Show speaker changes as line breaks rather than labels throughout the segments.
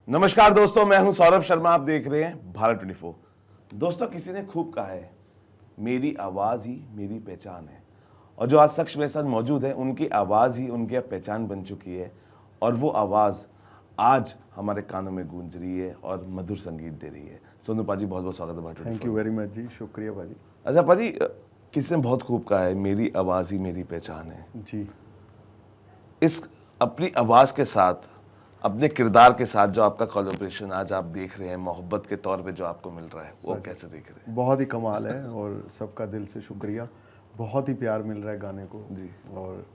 नमस्कार दोस्तों, मैं हूं सौरभ शर्मा। आप देख रहे हैं भारत 24। दोस्तों, किसी ने खूब कहा है, मेरी आवाज़ ही मेरी पहचान है। और जो आज शख्स मेरे साथ मौजूद है, उनकी आवाज़ ही उनकी अब पहचान बन चुकी है। और वो आवाज़ आज हमारे कानों में गूंज रही है और मधुर संगीत दे रही है। सोनू पाजी, बहुत बहुत स्वागत है Bharat 24।
Thank you very much जी, शुक्रिया भाजी।
अच्छा पाजी, किसी ने बहुत खूब कहा है, मेरी आवाज़ ही मेरी पहचान है।
जी,
इस अपनी आवाज़ के साथ, अपने किरदार के साथ जो आपका कोलैबोरेशन आज आप देख रहे हैं, मोहब्बत के तौर पे जो आपको मिल रहा है, वो कैसे देख रहे हैं?
बहुत ही कमाल है और सबका दिल से शुक्रिया। बहुत ही प्यार मिल रहा है गाने को
जी।
और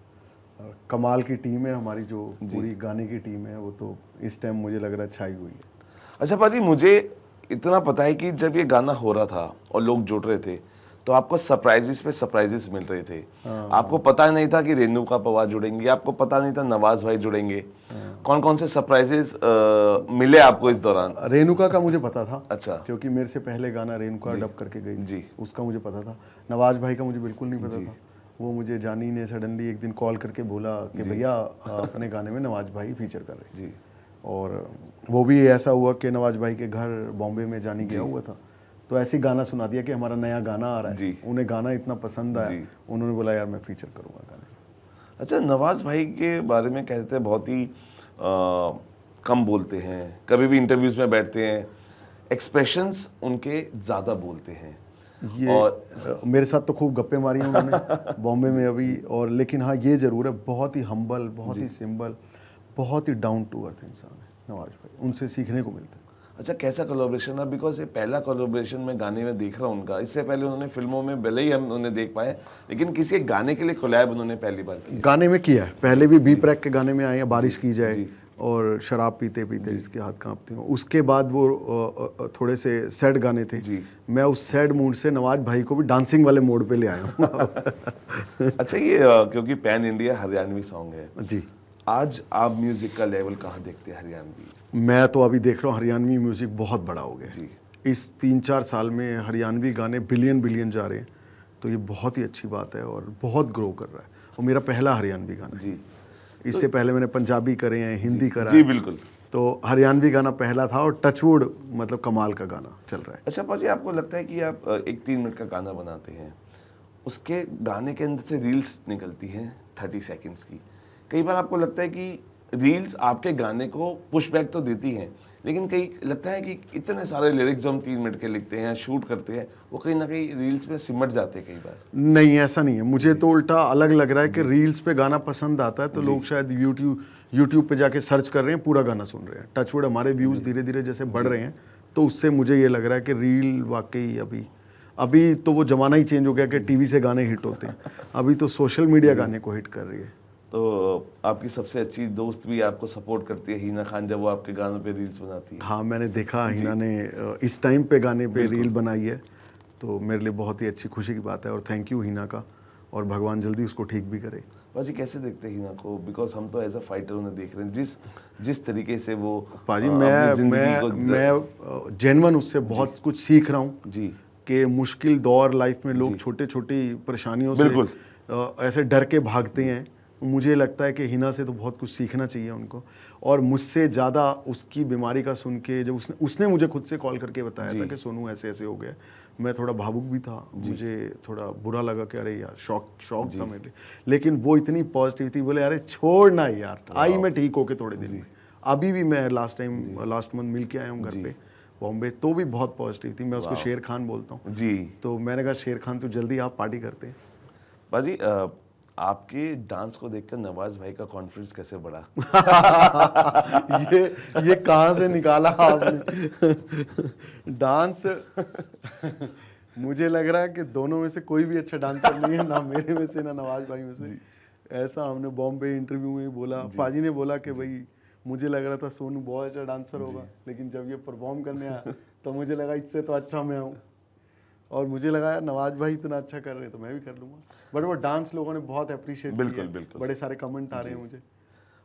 कमाल की टीम है हमारी, जो पूरी गाने की टीम है वो तो इस टाइम मुझे लग रहा है छाई हुई है।
अच्छा पाजी, मुझे इतना पता है कि जब ये गाना हो रहा था और लोग जुड़ रहे थे, तो आपको सरप्राइजेस पे सरप्राइजेस मिल रहे थे। आपको पता नहीं था कि रेणुका पवार जुड़ेंगे, आपको पता नहीं था नवाज भाई जुड़ेंगे। कौन कौन से सरप्राइजेस मिले आपको इस दौरान?
रेणुका का मुझे पता था,
अच्छा।
क्योंकि मेरे से पहले गाना रेणुका डब करके गई थी,
जी।
उसका मुझे पता था। नवाज भाई का मुझे बिल्कुल नहीं पता था। वो मुझे जानी ने सडनली एक दिन कॉल करके बोला कि भैया अपने गाने में नवाज भाई फीचर कर रहे हैं।
जी।
और वो भी ऐसा हुआ कि नवाज भाई के घर बॉम्बे में जानी गया हुआ था, तो ऐसे गाना सुना दिया कि हमारा नया गाना आ रहा है।
जी।
उन्हें गाना इतना पसंद आया,
जी।
उन्होंने बोला यार मैं फीचर करूँगा गाने।
अच्छा, नवाज भाई के बारे में कहते हैं बहुत ही कम बोलते हैं, कभी भी इंटरव्यूज में बैठते हैं, एक्सप्रेशंस उनके ज़्यादा बोलते हैं।
ये मेरे साथ तो खूब गप्पे मारी हैं उन्होंने बॉम्बे में अभी। और लेकिन हाँ, ये ज़रूर है, बहुत ही हम्बल, बहुत ही सिंपल, बहुत ही डाउन टू अर्थ इंसान है नवाज भाई। उनसे सीखने को मिलता है।
अच्छा, कैसा कोलैबोरेशन है? बिकॉज ये पहला कोलैबोरेशन मैं गाने में देख रहा हूँ उनका। इससे पहले उन्होंने फिल्मों में भले ही हम उन्हें देख पाए, लेकिन किसी एक गाने के लिए कोलैब उन्होंने पहली बार किया।
गाने में किया है, पहले भी बी प्रैक के गाने में आए हैं, बारिश की जाए और शराब पीते पीते जिसके हाथ कांपते हो। उसके बाद वो थोड़े से सैड गाने थे। मैं उस सैड मूड से नवाज भाई को भी डांसिंग वाले मोड पे ले आया हूँ।
अच्छा, ये क्योंकि पैन इंडिया हरियाणवी सॉन्ग है
जी,
आज आप म्यूजिक का लेवल कहाँ देखते हैं हरियाणवी?
मैं तो अभी देख रहा हूँ हरियाणवी म्यूजिक बहुत बड़ा हो गया
जी।
है। इस 3-4 साल में हरियाणवी गाने बिलियन बिलियन जा रहे हैं, तो ये बहुत ही अच्छी बात है और बहुत ग्रो कर रहा है। और मेरा पहला हरियाणवी गाना है।
जी।
इससे पहले मैंने पंजाबी करे हैं, हिंदी करा
जी
है,
बिल्कुल।
तो हरियाणवी गाना पहला था और टचवुड मतलब कमाल का गाना चल रहा है।
अच्छा पाजी, आपको लगता है कि आप एक 3 मिनट का गाना बनाते हैं, उसके गाने के अंदर से रील्स निकलती हैं 30 सेकंड्स की। कई बार आपको लगता है कि रील्स आपके गाने को पुशबैक तो देती हैं, लेकिन कई लगता है कि इतने सारे लिरिक्स जो हम 3 मिनट के लिखते हैं, शूट करते हैं, वो कहीं ना कहीं रील्स में सिमट जाते हैं कई बार?
नहीं, ऐसा नहीं है। मुझे तो उल्टा अलग लग रहा है कि रील्स पे गाना पसंद आता है तो लोग शायद यूट्यूब पे जाके सर्च कर रहे हैं, पूरा गाना सुन रहे हैं। टचवुड हमारे व्यूज़ धीरे धीरे जैसे बढ़ रहे हैं, तो उससे मुझे ये लग रहा है कि रील वाकई अभी तो वो ज़माना ही चेंज हो गया कि टीवी से गाने हिट होते हैं। अभी तो सोशल मीडिया गाने को हिट कर रही है।
तो आपकी सबसे अच्छी दोस्त भी आपको सपोर्ट करती है, हिना खान, जब वो आपके गानों पे रील्स बनाती है?
हाँ, मैंने देखा हिना ने इस टाइम पे गाने पे रील बनाई है, तो मेरे लिए बहुत ही अच्छी खुशी की बात है और थैंक यू हिना का, और भगवान जल्दी उसको ठीक भी करे।
पाजी, कैसे देखते हैं हिना को? बिकॉज हम तो एज अ फाइटर उन्हें देख रहे हैं, जिस तरीके से वो
पाजी मैं जेन्युइन उससे बहुत कुछ सीख रहा हूँ
जी
कि मुश्किल दौर लाइफ में लोग छोटे छोटी परेशानियों से ऐसे डर के भागते हैं। मुझे लगता है कि हिना से तो बहुत कुछ सीखना चाहिए उनको। और मुझसे ज़्यादा उसकी बीमारी का सुन के जब उसने मुझे खुद से कॉल करके बताया था कि सोनू ऐसे ऐसे हो गया, मैं थोड़ा भावुक भी था, मुझे थोड़ा बुरा लगा कि अरे यार, शौक था मेरे लिए। लेकिन वो इतनी पॉजिटिव थी, बोले अरे छोड़ ना यार, आई मैं ठीक होके थोड़े दिन में। अभी भी मैं लास्ट मंथ मिल के आया हूँ घर पे बॉम्बे, तो भी बहुत पॉजिटिव थी। मैं उसको शेर खान बोलता हूँ
जी। तो
मैंने कहा शेर खान तो जल्दी आप पार्टी करते हैं।
बाजी, आपके डांस को देखकर नवाज भाई का कॉन्फिडेंस कैसे बढ़ा?
ये कहाँ से निकाला आपने? डांस मुझे लग रहा है कि दोनों में से कोई भी अच्छा डांसर नहीं है, ना मेरे में से ना नवाज भाई में से। ऐसा हमने बॉम्बे इंटरव्यू में बोला, पाजी ने बोला कि भाई मुझे लग रहा था सोनू बहुत अच्छा डांसर होगा, लेकिन जब ये परफॉर्म करने आया तो मुझे लगा इससे तो अच्छा मैं हूँ। और मुझे लगा यार नवाज भाई इतना अच्छा कर रहे हैं तो मैं भी कर लूँगा। बट वो डांस लोगों ने बहुत अप्रिशिएट किया।
बिल्कुल।
बड़े सारे कमेंट आ रहे हैं मुझे,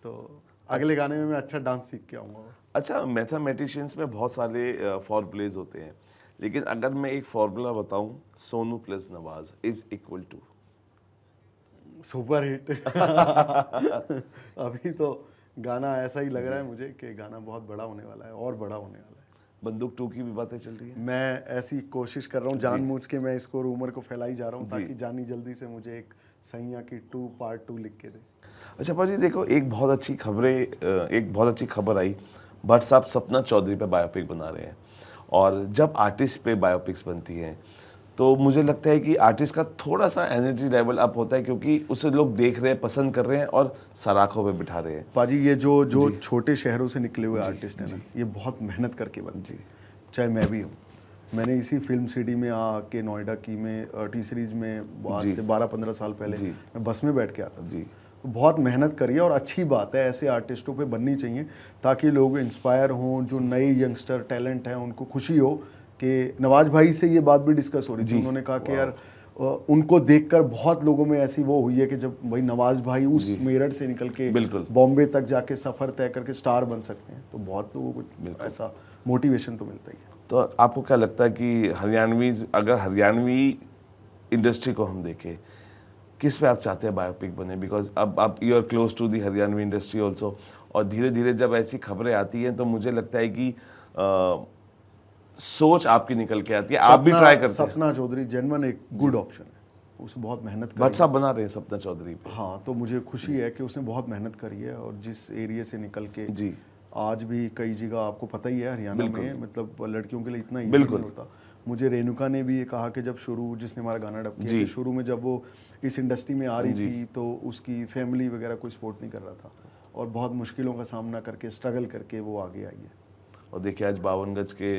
तो अगले गाने में मैं अच्छा डांस सीख के आऊँगा।
अच्छा, मैथमेटिशियंस में बहुत सारे फॉर्मूलेज होते हैं, लेकिन अगर मैं एक फॉर्मूला बताऊं, Sonu plus Nawaz is equal to
super hit. अभी तो गाना ऐसा ही लग रहा है मुझे कि गाना बहुत बड़ा होने वाला है और बड़ा होने वाला है।
बंदूक 2 की भी बातें चल रही है।
मैं ऐसी कोशिश कर रहा हूँ, जानबूझ के मैं इसको रूमर को फैलाई जा रहा हूँ ताकि जानी जल्दी से मुझे एक सैया की 2 पार्ट 2 लिख के दे।
अच्छा पाजी देखो, एक बहुत अच्छी खबर आई, भट्ट साहब सपना चौधरी पे बायोपिक बना रहे हैं। और जब आर्टिस्ट पे बायोपिक्स बनती हैं तो मुझे लगता है कि आर्टिस्ट का थोड़ा सा एनर्जी लेवल अप होता है, क्योंकि उसे लोग देख रहे हैं, पसंद कर रहे हैं और सराखों पे बिठा रहे हैं।
पाजी ये जो छोटे शहरों से निकले हुए आर्टिस्ट हैं ना, ये बहुत मेहनत करके बनती है। चाहे मैं भी हूँ, मैंने इसी फिल्म सिटी में आके नोएडा की में टी सीरीज में आज से 12-15 साल पहले मैं बस में बैठ के आता
जी,
तो बहुत मेहनत करी है। और अच्छी बात है, ऐसे आर्टिस्टों पे बननी चाहिए ताकि लोग इंस्पायर हों। जो नए यंगस्टर टैलेंट हैं उनको खुशी हो कि नवाज भाई से ये बात भी डिस्कस हो रही थी, उन्होंने कहा कि यार उनको देखकर बहुत लोगों में ऐसी वो हुई है कि जब भाई नवाज भाई उस मेरठ से निकल के बॉम्बे तक जाके सफ़र तय करके स्टार बन सकते हैं, तो बहुत लोगों को ऐसा मोटिवेशन तो मिलता ही है।
तो आपको क्या लगता है कि अगर हरियाणवी इंडस्ट्री को हम देखें, किस पे आप चाहते हैं बायोपिक बने? बिकॉज अब आप you are close to the Haryanvi industry also, और धीरे धीरे जब ऐसी खबरें आती हैं तो मुझे लगता है कि सोच आपकी निकल के आती है, आप भी ट्राई करते हैं।
सपना चौधरी जेन्युइन एक गुड ऑप्शन है, उसने बहुत मेहनत करी।
भट्ट साहब बना रहे हैं सपना चौधरी पे।
हाँ, तो मुझे खुशी है कि उसने बहुत मेहनत करी है। और जिस एरिया से निकल के
जी,
आज भी कई जगह आपको पता ही है हरियाणा में, मतलब लड़कियों के लिए इतना ईजी नहीं होता। मुझे रेणुका ने भी ये कहा कि जब जिसने हमारा गाना डब किया, शुरू में जब वो इस इंडस्ट्री में आ रही थी तो उसकी फैमिली वगैरह कोई सपोर्ट नहीं कर रहा था, और बहुत मुश्किलों का सामना करके स्ट्रगल करके वो आगे आई है।
और देखिए आज 52 गज के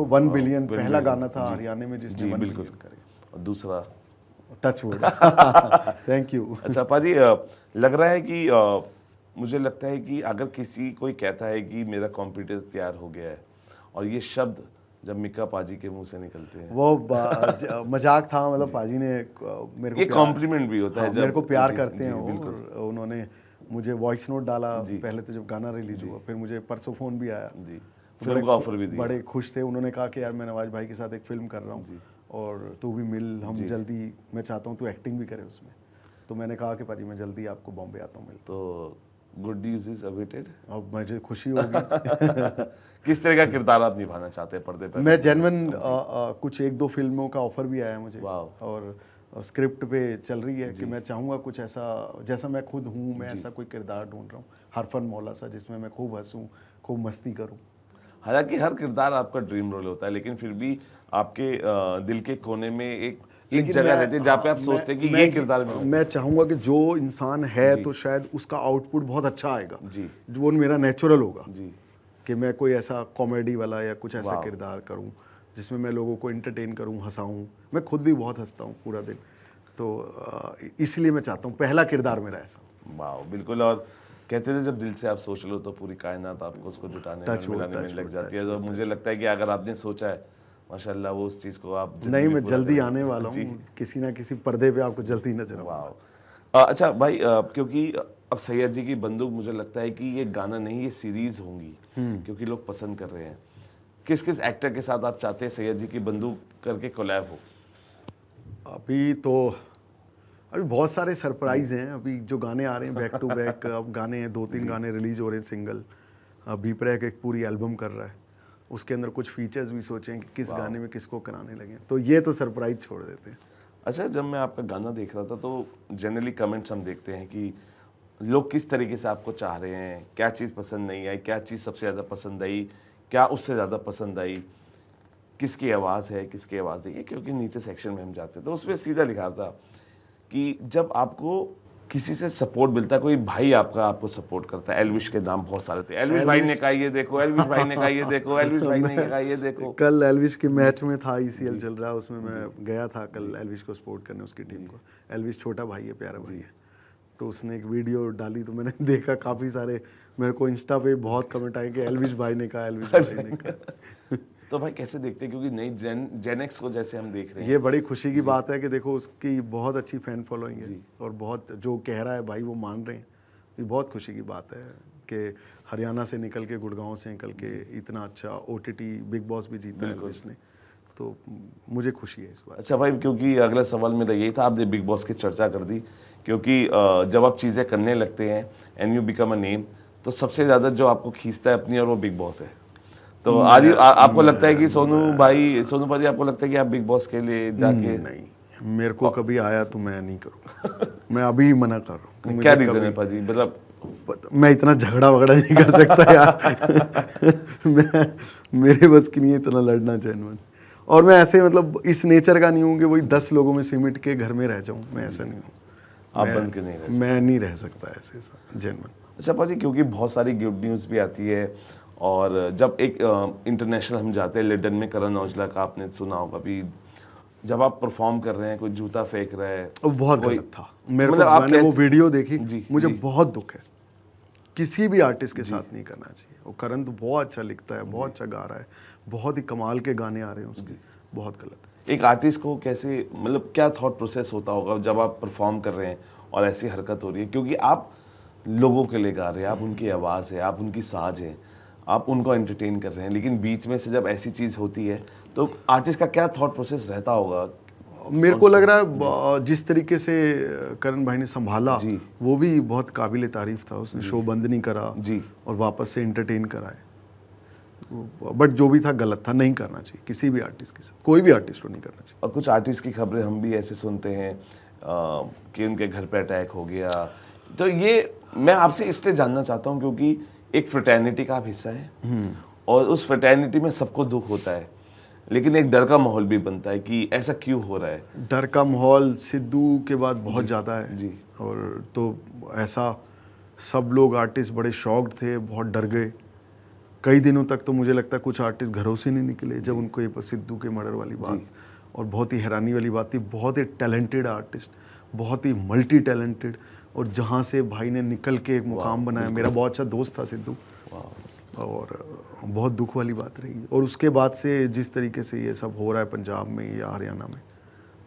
1 बिलियन पहला गाना था हरियाणा में जिसने 1 बिलियन करे,
और दूसरा
टच वुड। Thank you.
अच्छा पाजी, लग रहा है कि मुझे लगता है कि अगर कोई कहता है कि मेरा कंप्यूटर तैयार हो गया है, और ये शब्द जब मिक्का पाजी के मुंह से निकलते हैं,
वो मजाक था, मतलब पाजी ने मेरे को
ये कॉम्प्लीमेंट भी होता है जब
मेरे को प्यार करते हैं वो। उन्होंने मुझे वॉइस नोट डाला पहले तो जब गाना रिलीज हुआ, फिर मुझे परसों फोन भी आया
जी, फिल्म का ऑफर भी दिया।
बड़े खुश थे, उन्होंने कहा कि यार मैं नवाज भाई के साथ एक फिल्म कर रहा हूँ और तू भी मिल, हम जल्दी, मैं चाहता हूँ तू एक्टिंग भी करे उसमें। तो मैंने कहा कि पाजी मैं जल्दी आपको बॉम्बे आता हूँ मिल।
तो गुड न्यूज इज अवेटेड,
अब मुझे खुशी होगी।
किस तरह का किरदार आप निभाना चाहते हैं पर्दे पर?
मैं जेन्युइन कुछ 1-2 फिल्मों का ऑफर भी आया मुझे, और स्क्रिप्ट पे चल रही है कि मैं चाहूँगा कुछ ऐसा जैसा मैं खुद हूँ, मैं ऐसा कोई किरदार ढूंढ रहा हूँ, हरफन मौला सा, जिसमें मैं खूब हंसूँ, खूब मस्ती करूँ।
हालांकि हर किरदार आपका ड्रीम रोल होता है, लेकिन फिर भी आपके दिल के कोने में एक जगह रहती है जहाँ पे आप सोचते हैं कि ये किरदार
मैं चाहूँगा कि जो इंसान है तो शायद उसका आउटपुट बहुत अच्छा आएगा
जी,
जो मेरा नेचुरल होगा
जी,
कि मैं कोई ऐसा कॉमेडी वाला या कुछ ऐसा किरदार करूं जिसमें मैं लोगों को एंटरटेन करूं, हंसाऊं। मैं खुद भी बहुत हंसता हूं पूरा दिन, तो इसलिए मैं चाहता हूं पहला किरदार मेरा ऐसा।
वाह, बिल्कुल। और कहते थे जब दिल से आप सोच लो तो पूरी कायनात आपको उसको जुटाने में, मिलाने में लग जाती है। तो मुझे लगता है कि अगर आपने सोचा है, माशाल्लाह, वो उस चीज़ को आप
नहीं, मैं जल्दी आने वाला हूँ, किसी ना किसी पर्दे पे आपको जल्दी नजर
आऊंगा। अच्छा भाई, क्योंकि अब सैयद जी की बंदूक, मुझे लगता है कि ये गाना नहीं, ये सीरीज होंगी, क्योंकि लोग पसंद कर रहे हैं। किस किस एक्टर के साथ आप चाहते हैं सैयद जी की बंदूक करके कोलैब हो?
अभी बहुत सारे सरप्राइज हैं। अभी जो गाने आ रहे हैं बैक टू बैक, अब गाने हैं 2-3 गाने रिलीज हो रहे हैं सिंगल। अभी प्रैक एक पूरी एल्बम कर रहा है, उसके अंदर कुछ फीचर्स भी सोचें कि किस गाने में किसको कराने लगे, तो ये तो सरप्राइज छोड़ देते हैं।
अच्छा, जब मैं आपका गाना देख रहा था तो जनरली कमेंट्स हम देखते हैं कि लोग किस तरीके से आपको चाह रहे हैं, क्या चीज़ पसंद नहीं आई, क्या चीज़ सबसे ज़्यादा पसंद आई, क्या उससे ज़्यादा पसंद आई, किसकी आवाज़ है, किसकी आवाज़ नहीं है, क्योंकि नीचे सेक्शन में हम जाते तो उसमें सीधा लिखा था कि जब आपको किसी से सपोर्ट मिलता है, कोई भाई आपको सपोर्ट करता है, एल्विश के नाम बहुत सारे थे, एल्विश भाई ने कहा ये देखो, एल्विश भाई ने कहा ये देखो, एल्विश भाई ने कहा ये देखो।
कल एल्विश के मैच में था, ICL चल रहा है, उसमें मैं गया था कल एल्विश को सपोर्ट करने, उसकी टीम को। एल्विश छोटा भाई है, प्यारा भाई है, तो उसने एक वीडियो डाली तो मैंने देखा, काफ़ी सारे मेरे को इंस्टा पे बहुत कमेंट आए कि एल्विश भाई ने कहा, एल्विश भाई ने कहा।
तो भाई कैसे देखते हैं, क्योंकि नई जेन एक्स को जैसे हम देख रहे हैं,
ये बड़ी खुशी की बात है कि देखो उसकी बहुत अच्छी फैन फॉलोइंग है, और बहुत जो कह रहा है भाई वो मान रहे हैं। ये बहुत खुशी की बात है कि हरियाणा से निकल के, गुड़गांव से निकल के इतना अच्छा OTT बिग बॉस भी जीता है उसने, तो मुझे खुशी है इस बात।
अच्छा भाई, क्योंकि अगला सवाल मेरा यही था, आपने बिग बॉस की चर्चा कर दी, क्योंकि जब आप चीज़ें करने लगते हैं and you become a name, तो सबसे ज़्यादा जो आपको खींचता है अपनी और वो बिग बॉस है। तो आज आपको लगता है कि सोनू भाजी आपको लगता है कि आप बिग बॉस के लिए जाके?
नहीं, मेरे को कभी आया तो मैं नहीं करूँगा। मैं अभी मना कर रहा हूँ।
क्या रीज़न है भाजी? मतलब
मैं इतना झगड़ा वगड़ा नहीं कर सकता यार। मेरे बस की नहीं है इतना लड़ना जेन्युइन। और मैं ऐसे मतलब इस नेचर का नहीं हूँ कि वही 10 लोगों में सिमट के घर में रह जाऊँ। मैं ऐसा नहीं हूँ।
आप बन के नहीं रह सकते?
मैं नहीं रह सकता ऐसे जेन्युइन।
अच्छा भाजी, क्योंकि बहुत सारी गुड न्यूज़ भी आती है, और जब एक इंटरनेशनल हम जाते हैं, लंदन में करण औजला का आपने सुना होगा भी, जब आप परफॉर्म कर रहे हैं कोई जूता फेंक रहा है,
वो बहुत गलत था। मेरे को
मतलब
मैंने वो वीडियो देखी, मुझे
जी।
बहुत दुख है। किसी भी आर्टिस्ट के साथ नहीं करना चाहिए। वो करण तो बहुत अच्छा लिखता है, बहुत अच्छा गा रहा है, बहुत ही कमाल के गाने आ रहे हैं उसके। बहुत गलत है।
एक आर्टिस्ट को कैसे, मतलब क्या थॉट प्रोसेस होता होगा जब आप परफॉर्म कर रहे हैं और ऐसी हरकत हो रही है, क्योंकि आप लोगों के लिए गा रहे हैं, आप उनकी आवाज़ है, आप उनकी साज है, आप उनको एंटरटेन कर रहे हैं, लेकिन बीच में से जब ऐसी चीज़ होती है तो आर्टिस्ट का क्या थॉट प्रोसेस रहता होगा?
मेरे को लग रहा है जिस तरीके से करण भाई ने संभाला
जी।
वो भी बहुत काबिल तारीफ था। उसने शो बंद नहीं करा
जी।
और वापस से एंटरटेन कराए। बट जो भी था गलत था, नहीं करना चाहिए किसी भी आर्टिस्ट के साथ, कोई भी आर्टिस्ट को नहीं करना चाहिए।
और कुछ आर्टिस्ट की खबरें हम भी ऐसे सुनते हैं कि उनके घर पे अटैक हो गया, तो ये मैं आपसे इसलिए जानना चाहता हूँ क्योंकि एक फ्रेटर्निटी का आप हिस्सा है, और उस फ्रेटर्निटी में सबको दुख होता है, लेकिन एक डर का माहौल भी बनता है कि ऐसा क्यों हो रहा है।
डर का माहौल सिद्धू के बाद बहुत ज़्यादा है
जी।
और तो ऐसा सब लोग आर्टिस्ट बड़े शॉक्ड थे, बहुत डर गए। कई दिनों तक तो मुझे लगता है कुछ आर्टिस्ट घरों से नहीं निकले जब उनको ये सिद्धू के मर्डर वाली बात, और बहुत ही हैरानी वाली बात थी। बहुत ही टैलेंटेड आर्टिस्ट, बहुत ही मल्टी टैलेंटेड, और जहाँ से भाई ने निकल के एक मुकाम बनाया। मेरा बहुत अच्छा दोस्त था सिद्धू, और बहुत दुख वाली बात रही। और उसके बाद से जिस तरीके से ये सब हो रहा है पंजाब में या हरियाणा में,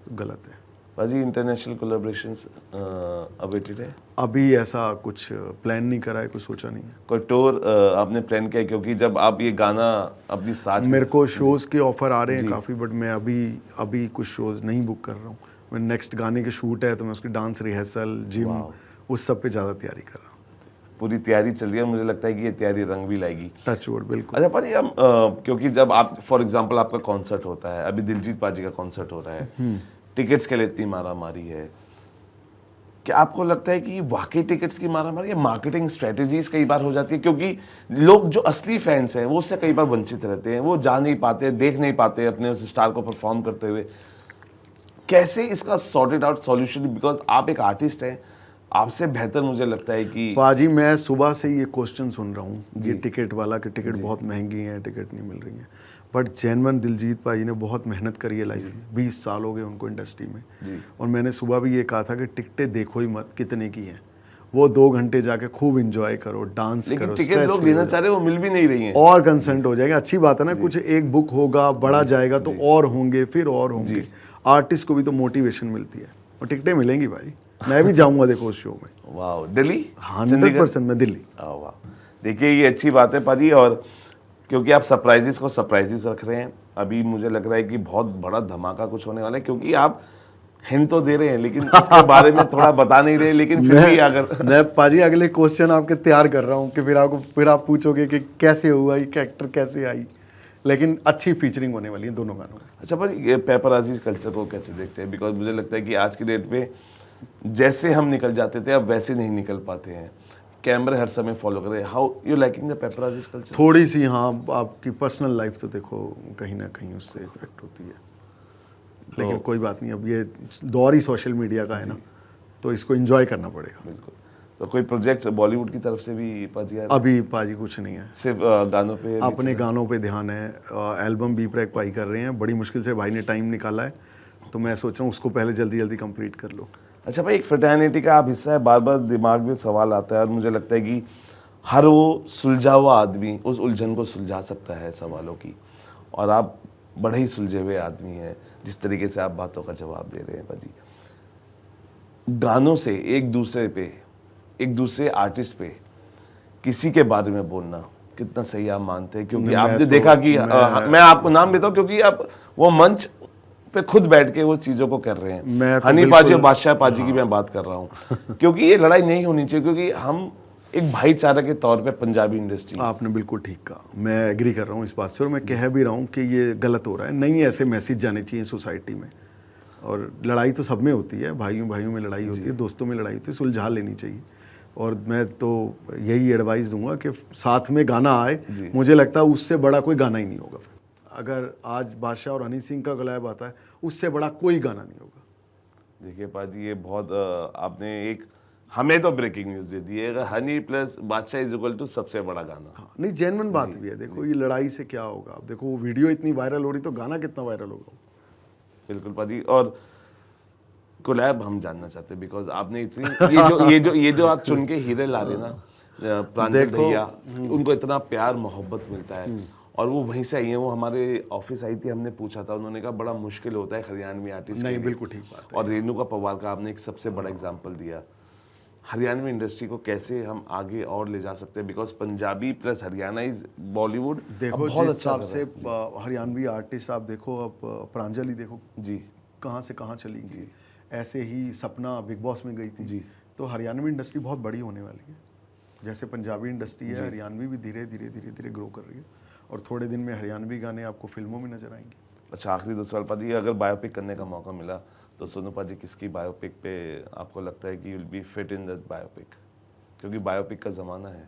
तो गलत है।
भाजी इंटरनेशनल कोलैबोरेशंस अवेटेड है?
अभी ऐसा कुछ प्लान नहीं करा है, कुछ सोचा नहीं है।
कोई टूर आपने प्लान किया? क्योंकि जब आप ये गाना अपनी साज,
मेरे को शोज़ के ऑफर आ रहे हैं काफ़ी, बट मैं अभी कुछ शोज़ नहीं बुक कर रहा हूँ। मैं नेक्स्ट गाने के शूट है तो मैं उसकी डांस रिहर्सल, जिम, उस सब पे ज़्यादा तैयारी कर रहा हूँ।
पूरी तैयारी चल रही है, मुझे लगता है कि ये तैयारी रंग भी लाएगी।
टच वुड, बिल्कुल।
अच्छा भाजी, हम क्योंकि जब आप फॉर एग्जांपल आपका कॉन्सर्ट होता है, अभी दिलजीत पाजी का कॉन्सर्ट हो रहा है, टिकट्स के लिए इतनी मारामारी है, क्या आपको लगता है कि वाकई टिकट्स की मारामारी या मार्केटिंग स्ट्रेटजीज कई बार हो जाती है? क्योंकि लोग जो असली फैंस हैं वो उससे कई बार वंचित रहते हैं, वो जा नहीं पाते, देख नहीं पाते अपने उस स्टार को परफॉर्म करते हुए। कैसे इसका सॉर्टेड आउट सॉल्यूशन, बिकॉज आप एक आर्टिस्ट हैं, आपसे बेहतर मुझे लगता है कि
पाजी मैं सुबह से ये क्वेश्चन सुन रहा हूँ ये टिकट वाला कि टिकट बहुत महंगी है, टिकट नहीं मिल रही है। बट जेन्युइन दिलजीत पाजी ने बहुत मेहनत करी है लाइफ में, 20 साल हो गए उनको इंडस्ट्री में
जी।
और मैंने सुबह भी ये कहा था कि टिकटें देखो ही मत कितने की हैं, वो 2 घंटे जाके खूब एंजॉय करो, डांस करो,
टिकट लोग लेना चाह रहे हैं वो मिल भी नहीं रही हैं,
और कंसेंट हो जाएगा। अच्छी बात है ना, कुछ एक बुक होगा, बड़ा जाएगा तो और होंगे, फिर और होंगे। आर्टिस्ट को भी तो मोटिवेशन मिलती है और टिकटें मिलेंगी भाई। मैं भी जाऊंगा देखो उस शो में।
वाह, दिल्ली
100% मैं दिल्ली।
वाह, देखिए ये अच्छी बात है पाजी, और क्योंकि आप सरप्राइजेस को सरप्राइजेस रख रहे हैं, अभी मुझे लग रहा है कि बहुत बड़ा धमाका कुछ होने वाला है, क्योंकि आप हिंट तो दे रहे हैं लेकिन उसके बारे में थोड़ा बता नहीं रहे, लेकिन फिर भी अगर
मैं पाजी अगले क्वेश्चन आपके तैयार कर रहा हूँ कि फिर आप पूछोगे कि कैसे हुआ ये कैरेक्टर कैसे आई, लेकिन अच्छी फीचरिंग होने वाली है दोनों गानों में।
अच्छा भाई, ये पेपराजी कल्चर को कैसे देखते हैं? बिकॉज मुझे लगता है कि आज की डेट पे जैसे हम निकल जाते थे अब वैसे नहीं निकल पाते हैं, कैमरे हर समय फॉलो कर रहे हैं। How you liking the paparazzi culture?
थोड़ी सी हाँ, आपकी पर्सनल लाइफ तो देखो कहीं ना कहीं उससे इफेक्ट होती है, लेकिन कोई बात नहीं, अब ये दौर ही सोशल मीडिया का है ना, तो इसको एंजॉय करना पड़ेगा।
बिल्कुल। तो कोई प्रोजेक्ट बॉलीवुड की तरफ से भी पाजी है?
अभी पाजी कुछ नहीं है,
सिर्फ गानों पे,
अपने गानों पे ध्यान है। एल्बम बी प्रैक पाई कर रहे हैं, बड़ी मुश्किल से भाई ने टाइम निकाला है, तो मैं सोच रहा हूँ उसको पहले जल्दी जल्दी कंप्लीट कर लो।
अच्छा भाई, एक फ्रेटर्निटी का आप हिस्सा है, बार बार दिमाग में सवाल आता है और मुझे लगता है कि हर वो सुलझा हुआ आदमी उस उलझन को सुलझा सकता है सवालों की, और आप बड़े ही सुलझे हुए आदमी हैं जिस तरीके से आप बातों का जवाब दे रहे हैं भाजी। गानों से एक दूसरे आर्टिस्ट पे किसी के बारे में बोलना कितना सही आप मानते हैं? क्योंकि आपने देखा कि मैं आपको नाम लेता हूँ क्योंकि आप वो मंच पे खुद बैठ के वो चीज़ों को कर रहे हैं। हनी पाजी और बादशाह पाजी की मैं बात कर रहा हूँ, क्योंकि ये लड़ाई नहीं होनी चाहिए, क्योंकि हम एक भाईचारा के तौर पे पंजाबी इंडस्ट्री।
आपने बिल्कुल ठीक कहा, मैं एग्री कर रहा हूँ इस बात से, और मैं कह भी रहा हूँ कि ये गलत हो रहा है। नहीं ऐसे मैसेज जाने चाहिए सोसाइटी में। और लड़ाई तो सब में होती है, भाइयों भाइयों में लड़ाई होती है, दोस्तों में लड़ाई होती है, सुलझा लेनी चाहिए। और मैं तो यही एडवाइस दूंगा कि साथ में गाना आए। मुझे लगता है उससे बड़ा कोई गाना ही नहीं होगा। अगर आज बादशाह और हनी सिंह का कोलैब आता है, उससे बड़ा कोई गाना नहीं होगा।
देखिए पाजी, ये बहुत आपने एक हमें तो ब्रेकिंग न्यूज़ दे दी है। अगर हनी प्लस बादशाह इज इक्वल टू सबसे बड़ा गाना।
हाँ, नहीं जेन्युइन बात भी है। देखो ये लड़ाई से क्या होगा, आप देखो वो वीडियो इतनी वायरल हो रही, तो गाना कितना वायरल होगा।
बिल्कुल पाजी। और कोलैब हम जानना चाहते हैं, बिकॉज आपने इतनी ये जो आप चुन के हीरे ला रहे ना, प्रांजल भैया, उनको इतना प्यार मोहब्बत मिलता है, और वो वहीं से आई है। वो हमारे ऑफिस आई थी, हमने पूछा था, उन्होंने कहा बड़ा मुश्किल होता है हरियाणवी आर्टिस्ट।
नहीं बिल्कुल ठीक बात है।
और रेणुका पवार का आपने एक सबसे बड़ा एग्जाम्पल दिया। हरियाणवी इंडस्ट्री को कैसे हम आगे और ले जा सकते हैं, because Punjabi plus Haryana is Bollywood
देखो जिस हिसाब से हरियाणवी आर्टिस्ट आप देखो, अब प्रांजल ही देखो
जी
कहाँ से कहाँ चली गई। ऐसे ही सपना बिग बॉस में गई थी
जी।
तो हरियाणवी इंडस्ट्री बहुत बड़ी होने वाली है। जैसे पंजाबी इंडस्ट्री है, हरियाणवी भी धीरे धीरे ग्रो कर रही है, और थोड़े दिन में हरियाणवी गाने आपको फिल्मों में नजर आएंगे।
अच्छा, आखिरी 2 सवाल पाजी, अगर बायोपिक करने का मौका मिला तो सोनू पाजी किसकी बायोपिक पे आपको लगता है कि will be fit in that biopic, क्योंकि बायोपिक का ज़माना है।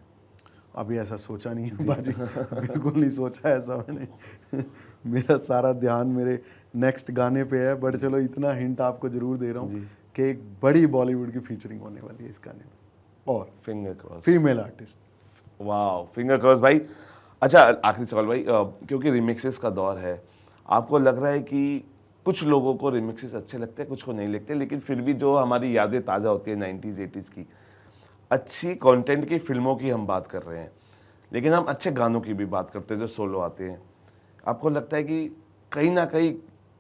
अभी ऐसा सोचा नहीं है बाजी, बिल्कुल नहीं सोचा ऐसा मैंने। मेरा सारा ध्यान मेरे नेक्स्ट गाने पे है। बट चलो इतना हिंट आपको जरूर दे रहा हूँ कि एक बड़ी बॉलीवुड की फीचरिंग होने वाली है इस गाने में, और
फिंगर क्रॉस,
फीमेल आर्टिस्ट।
वाह, फिंगर क्रॉस भाई। अच्छा, आखिरी सवाल भाई, क्योंकि रिमिक्सेस का दौर है, आपको लग रहा है कि कुछ लोगों को रिमिक्सेस अच्छे लगते हैं, कुछ को नहीं लगते, लेकिन फिर भी जो हमारी यादें ताज़ा होती है 90s 80s की, अच्छी कंटेंट की फिल्मों की हम बात कर रहे हैं, लेकिन हम अच्छे गानों की भी बात करते हैं जो सोलो आते हैं। आपको लगता है कि कहीं ना कहीं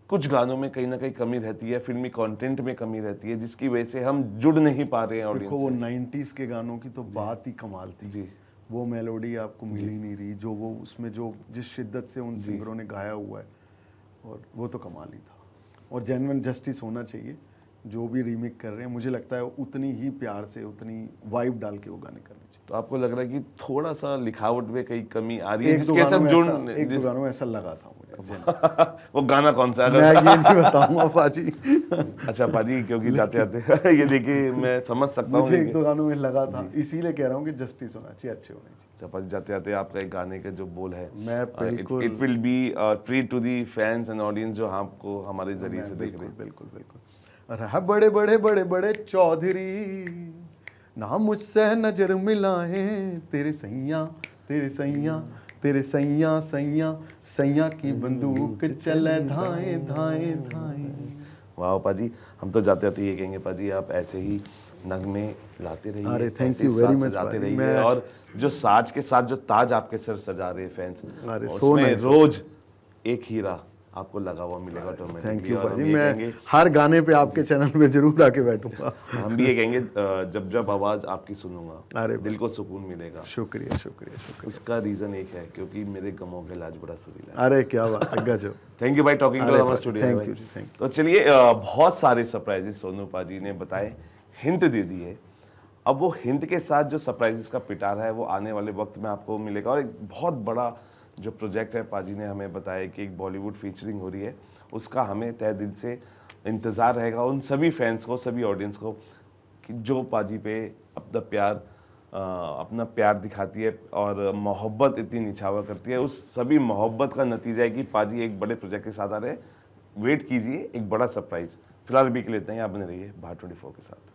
कुछ गानों में कहीं ना कहीं कमी रहती है, फिल्मी कंटेंट में कमी रहती है, जिसकी वजह से हम जुड़ नहीं पा रहे हैं ऑडियंस
देखो वो
से?
90s के गानों की तो बात ही कमाल थी
जी।
वो मेलोडी आपको मिल ही नहीं रही, जो वो उसमें जो जिस शिद्दत से उन सिंगरों ने गाया हुआ है, और वो तो कमाल ही था। और जेन्युइन जस्टिस होना चाहिए, जो भी रीमेक कर रहे हैं मुझे लगता है उतनी ही प्यार से, उतनी वाइब डाल के वो गाने करने चाहिए।
तो आपको लग रहा है कि थोड़ा सा लिखावट में कहीं कमी आ रही है,
एक दो
जिसके सब जुड़
गानों में ऐसा लगा था मुझे।
वो गाना कौन सा है?
मैं ये नहीं बताऊंगा पाजी।
अच्छा पाजी, क्योंकि जाते जाते ये देखिए मैं समझ सकता हूँ,
मुझे एक दो गानों में लगा था, इसीलिए कह रहा हूँ कि जस्टिस होना चाहिए, अच्छे होने चाहिए।
अच्छा पाजी, जाते जाते आपका एक गाने का जो बोल है,
मैं बिल्कुल
it will be treat to the fans and audience जो आपको हमारे जरिए से देख रहे हैं।
बिल्कुल बिल्कुल। रहा बड़े बड़े बड़े बड़े चौधरी, ना मुझसे नजर मिलाए, तेरे सैया तेरे सैया तेरे सैया सैया सैया की बंदूक चले धाए धाए धाए।
वाह पाजी, हम तो जाते जाते ये कहेंगे पाजी, आप ऐसे ही नगमे लाते रहिए।
अरे थैंक
ऐसे
यू वेरी
साज
मच
सजाते
भाई।
रहिए, और जो साज के साथ जो ताज आपके सर सजा रहे हैं फैंस,
अरे
उसमें रोज एक हीरा आपको लगा हुआ मिलेगा ऑटोमेटिकली।
थैंक यू भाजी, मैं हर गाने पे आपके चैनल पे जरूर आके बैठूंगा।
हम भी ये कहेंगे, जब जब आवाज आपकी सुनूंगा
अरे
दिल को सुकून मिलेगा।
शुक्रिया शुक्रिया शुक्रिया।
उसका रीजन एक है, क्योंकि मेरे गमों का इलाज बड़ा सुरीला है।
अरे क्या बात है, गजब।
थैंक यू भाई, टॉकिंग टू हमारे स्टूडियो।
थैंक यू जी, थैंक यू।
तो चलिए, बहुत सारे सरप्राइजेस सोनू पाजी ने बताए, हिंट दे दिए। अब वो हिंट के साथ जो सरप्राइजेस का पिटारा है वो आने वाले वक्त में आपको मिलेगा। और एक बहुत बड़ा जो प्रोजेक्ट है, पाजी ने हमें बताया कि एक बॉलीवुड फीचरिंग हो रही है, उसका हमें तहे दिल से इंतज़ार रहेगा उन सभी फैंस को, सभी ऑडियंस को, कि जो पाजी पे अपना प्यार दिखाती है और मोहब्बत इतनी निछावर करती है। उस सभी मोहब्बत का नतीजा है कि पाजी एक बड़े प्रोजेक्ट के साथ आ रहे हैं। वेट कीजिए, एक बड़ा सरप्राइज। फिलहाल अभी के लिए इतना ही। आप बने रहिए भारत 24 के साथ।